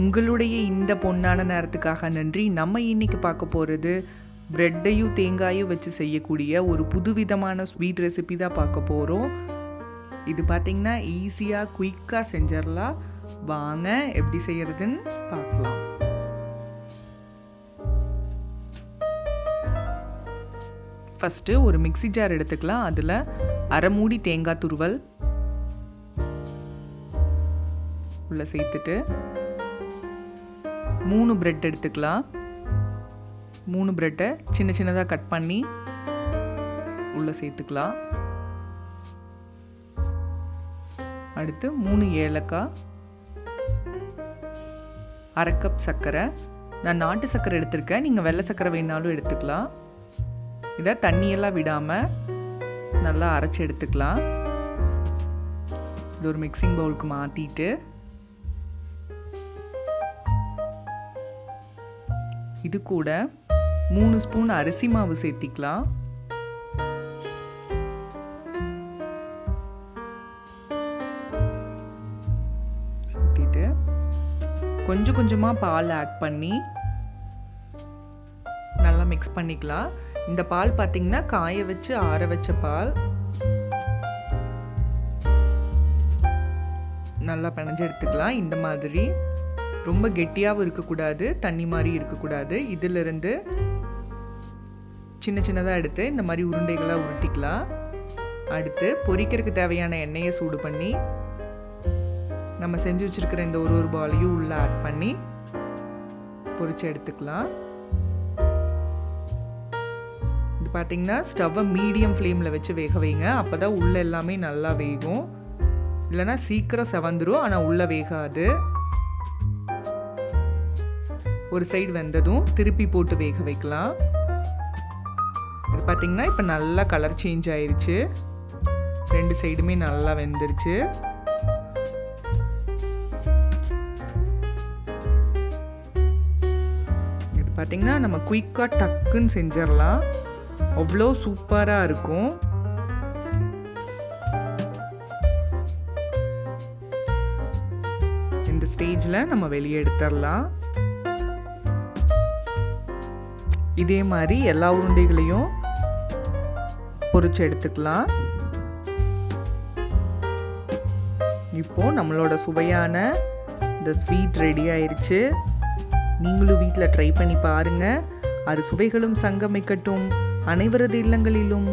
உங்களுடைய இந்த பொன்னான நேரத்துக்காக நன்றி. நம்ம இன்னைக்கு பார்க்க போகிறது ப்ரெட்டையும் தேங்காயும் வச்சு செய்யக்கூடிய ஒரு புதுவிதமான ஸ்வீட் ரெசிபி தான் பார்க்க போகிறோம். இது பார்த்திங்கன்னா ஈஸியாக குயிக்காக செஞ்சிடலாம். வாங்க எப்படி செய்யறதுன்னு பார்க்கலாம். ஃபஸ்ட்டு ஒரு மிக்ஸி ஜார் எடுத்துக்கலாம். அதில் அரை மூடி தேங்காய் துருவல் உள்ள சேர்த்துட்டு 3 பிரெட் எடுத்துக்கலாம். 3 பிரெட்டை சின்ன சின்னதாக கட் பண்ணி உள்ள சேர்த்துக்கலாம். அடுத்து 3 ஏலக்காய், அரை கப் சர்க்கரை. நான் நாட்டு சர்க்கரை எடுத்திருக்கேன், நீங்கள் வெள்ளை சர்க்கரை வேணாலும் எடுத்துக்கலாம். இதை தண்ணியெல்லாம் விடாமல் நல்லா அரைச்சி எடுத்துக்கலாம். இது ஒரு மிக்சிங் பவுலுக்கு மாற்றிட்டு இது கூட 3 ஸ்பூன் அரிசி மாவு சேர்த்திக்கலாம். சேர்த்திட்டு கொஞ்சம் கொஞ்சமாக பால் ஆட் பண்ணி நல்லா மிக்ஸ் பண்ணிக்கலாம். இந்த பால் பார்த்தீங்கன்னா காய வச்சு ஆற வச்ச பால். நல்லா பிணைஞ்சு எடுத்துக்கலாம். இந்த மாதிரி ரொம்ப கெட்டியாகவும் இருக்கக்கூடாது, தண்ணி மாதிரி இருக்கக்கூடாது. இதிலிருந்து சின்ன சின்னதாக எடுத்து இந்த மாதிரி உருண்டைகளாக உருட்டிக்கலாம். அடுத்து பொரிக்கிறதுக்கு தேவையான எண்ணெயை சூடு பண்ணி நம்ம செஞ்சு வச்சுருக்கிற இந்த ஒரு பாலையும் உள்ளே ஆட் பண்ணி பொரிச்சு எடுத்துக்கலாம். இது பார்த்திங்கன்னா ஸ்டவ்வை மீடியம் ஃப்ளேமில் வச்சு வேக வைங்க. அப்போ தான் உள்ளே எல்லாமே நல்லா வேகும். இல்லைனா சீக்கிரம் செவந்துடும், ஆனால் உள்ளே வேகாது. ஒரு சைடு வெந்ததும் திருப்பி போட்டு வேக வைக்கலாம். இது பார்த்திங்கன்னா இப்போ நல்லா கலர் சேஞ்ச் ஆயிடுச்சு. 2 சைடுமே நல்லா வெந்துருச்சு. இது பார்த்திங்கன்னா நம்ம குயிக்காக டக்குன்னு செஞ்சிடலாம். அவ்வளோ சூப்பராக இருக்கும். இந்த ஸ்டேஜில் நம்ம வெளியே எடுத்துடலாம். இதே மாதிரி எல்லா உருண்டைகளையும் பொரிச்சு எடுத்துக்கலாம். இப்போ நம்மளோட சுவையான இந்த ஸ்வீட் ரெடி ஆயிடுச்சு. நீங்களும் வீட்டில் ட்ரை பண்ணி பாருங்க. அறு சுவைகளும் சங்கமிக்கட்டும் அனைவரது இல்லங்களிலும்.